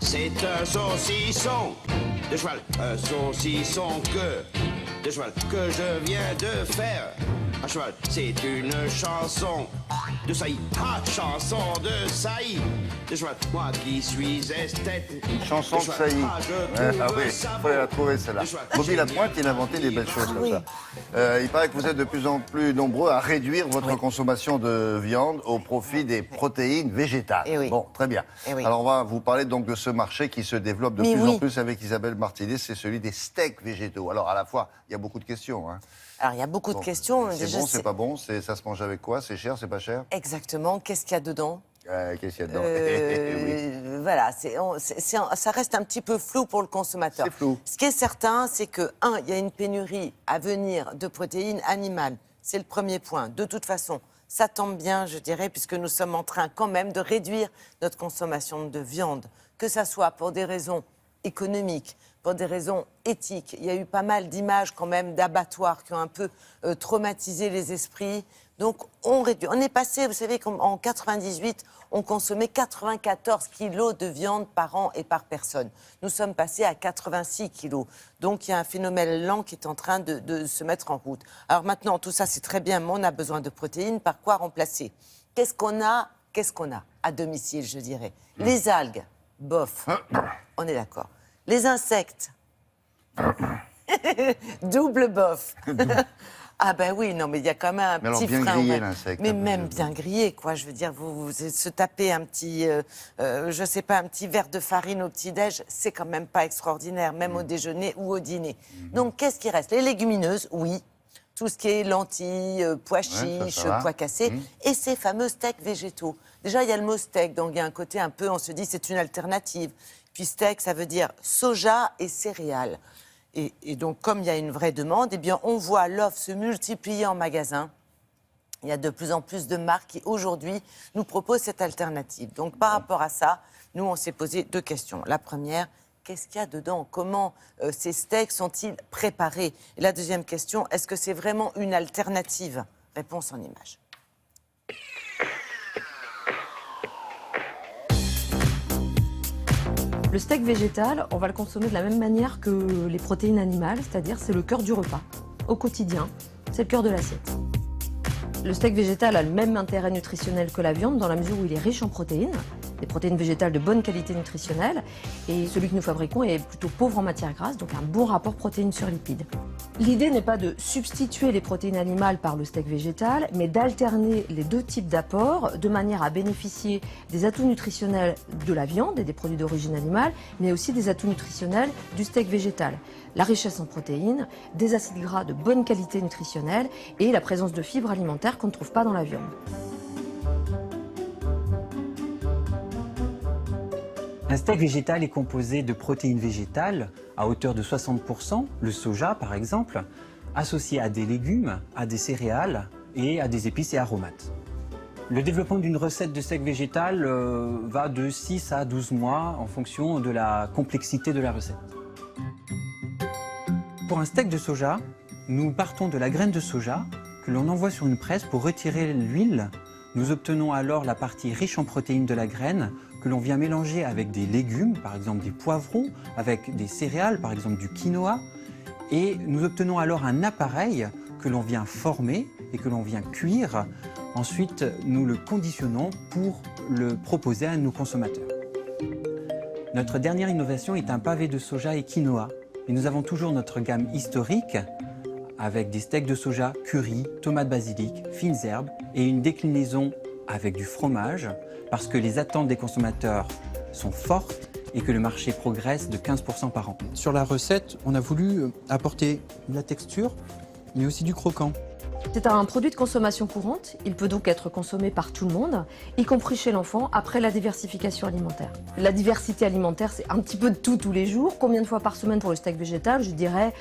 c'est un saucisson de cheval, un saucisson de cheval que je viens de faire. À cheval, c'est une chanson de saillie, chanson de saillie de cheval. Moi qui suis esthète. Une chanson de saillie. Ah oui, il fallait la trouver celle-là. Bobby Lapointe, il a inventé des belles choses comme ça. Il paraît que vous êtes de plus en plus nombreux à réduire votre consommation de viande au profit des protéines végétales. Bon, très bien. Alors on va vous parler donc de ce marché qui se développe de plus en plus avec Isabelle Martinez, c'est celui des steaks végétaux. Alors à la fois, il y a beaucoup de questions. Hein. Alors, il y a beaucoup de questions. C'est bon, c'est pas bon, ça se mange avec quoi? C'est cher, c'est pas cher? Exactement. Qu'est-ce qu'il y a dedans? Qu'est-ce qu'il y a dedans? Voilà, ça reste un petit peu flou pour le consommateur. C'est flou. Ce qui est certain, c'est que, il y a une pénurie à venir de protéines animales. C'est le premier point. De toute façon, ça tombe bien, je dirais, puisque nous sommes en train quand même de réduire notre consommation de viande, que ça soit pour des raisons économiques, pour des raisons éthiques. Il y a eu pas mal d'images quand même d'abattoirs qui ont un peu traumatisé les esprits. Donc on réduit. On est passé, vous savez qu'en 98, on consommait 94 kilos de viande par an et par personne. Nous sommes passés à 86 kilos. Donc il y a un phénomène lent qui est en train de se mettre en route. Alors maintenant, tout ça c'est très bien, mais on a besoin de protéines. Par quoi remplacer? Qu'est-ce qu'on a à domicile, je dirais? Les algues, bof, on est d'accord. Les insectes, double bof. Ah ben oui, non, mais il y a quand même un petit frein. Mais alors bien grillé l'insecte. Mais même bien grillé, quoi. Je veux dire, vous se tapez un petit, je sais pas, un petit verre de farine au petit-déj, c'est quand même pas extraordinaire, même au déjeuner ou au dîner. Donc, qu'est-ce qui reste? Les légumineuses, oui. Tout ce qui est lentilles, pois chiches, pois cassés, et ces fameux steaks végétaux. Déjà, il y a le mot steak, donc il y a un côté un peu, on se dit, c'est une alternative. Puis steak, ça veut dire soja et céréales. Et donc, comme il y a une vraie demande, eh bien, on voit l'offre se multiplier en magasin. Il y a de plus en plus de marques qui, aujourd'hui, nous proposent cette alternative. Donc, par rapport à ça, nous, on s'est posé deux questions. La première, qu'est-ce qu'il y a dedans? Comment ces steaks sont-ils préparés? Et la deuxième question, est-ce que c'est vraiment une alternative? Réponse en images. Le steak végétal, on va le consommer de la même manière que les protéines animales, c'est-à-dire c'est le cœur du repas. Au quotidien, c'est le cœur de l'assiette. Le steak végétal a le même intérêt nutritionnel que la viande dans la mesure où il est riche en protéines, des protéines végétales de bonne qualité nutritionnelle, et celui que nous fabriquons est plutôt pauvre en matières grasses, donc un bon rapport protéines sur lipides. L'idée n'est pas de substituer les protéines animales par le steak végétal, mais d'alterner les deux types d'apports de manière à bénéficier des atouts nutritionnels de la viande et des produits d'origine animale, mais aussi des atouts nutritionnels du steak végétal. La richesse en protéines, des acides gras de bonne qualité nutritionnelle et la présence de fibres alimentaires qu'on ne trouve pas dans la viande. Un steak végétal est composé de protéines végétales à hauteur de 60%, le soja par exemple, associé à des légumes, à des céréales et à des épices et aromates. Le développement d'une recette de steak végétal va de 6 à 12 mois en fonction de la complexité de la recette. Pour un steak de soja, nous partons de la graine de soja que l'on envoie sur une presse pour retirer l'huile. Nous obtenons alors la partie riche en protéines de la graine que l'on vient mélanger avec des légumes, par exemple des poivrons, avec des céréales, par exemple du quinoa. Et nous obtenons alors un appareil que l'on vient former et que l'on vient cuire. Ensuite, nous le conditionnons pour le proposer à nos consommateurs. Notre dernière innovation est un pavé de soja et quinoa. Et nous avons toujours notre gamme historique avec des steaks de soja curry, tomates basilic, fines herbes et une déclinaison avec du fromage parce que les attentes des consommateurs sont fortes et que le marché progresse de 15% par an. Sur la recette, on a voulu apporter de la texture mais aussi du croquant. C'est un produit de consommation courante, il peut donc être consommé par tout le monde, y compris chez l'enfant, après la diversification alimentaire. La diversité alimentaire, c'est un petit peu de tout tous les jours. Combien de fois par semaine pour le steak végétal? Je dirais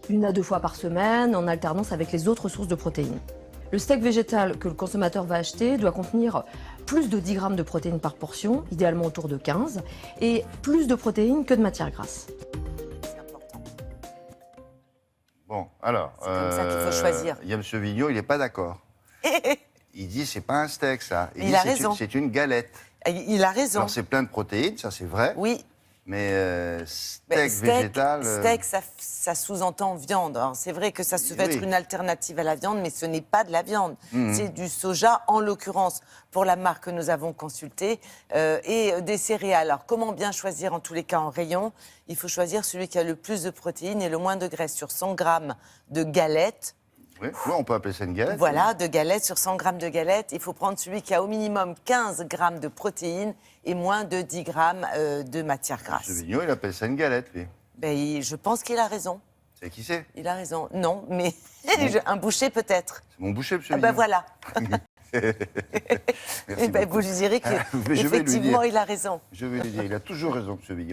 1 à 2 fois par semaine, en alternance avec les autres sources de protéines. Le steak végétal que le consommateur va acheter doit contenir plus de 10 grammes de protéines par portion, idéalement autour de 15, et plus de protéines que de matières grasses. Bon, alors, c'est comme ça qu'il faut choisir. Il y a M. Vigneault, il n'est pas d'accord. Il dit c'est pas un steak, ça. Il a raison. C'est une galette. Il a raison. Alors, c'est plein de protéines, ça c'est vrai. Oui. Mais steak végétal... Steak, ça sous-entend viande. Alors, c'est vrai que ça se veut être une alternative à la viande, mais ce n'est pas de la viande. C'est du soja, en l'occurrence, pour la marque que nous avons consultée, et des céréales. Alors, comment bien choisir, en tous les cas, en rayon? Il faut choisir celui qui a le plus de protéines et le moins de graisse. Sur 100 grammes de galettes, Oui, on peut appeler ça une galette. voilà, de galettes, sur 100 grammes de galettes, il faut prendre celui qui a au minimum 15 grammes de protéines et moins de 10 grammes de matière grasse. Ce Vigneault, il appelle ça une galette, lui. Ben, je pense qu'il a raison. C'est qui c'est? Il a raison. Non, mais un boucher peut-être. C'est mon boucher, monsieur Ben Vigneault. voilà. Merci Et ben, beaucoup. vous lui direz Mais je vais lui qu'effectivement, dire. il a raison. Je vais lui dire, il a toujours raison, monsieur Vigneault.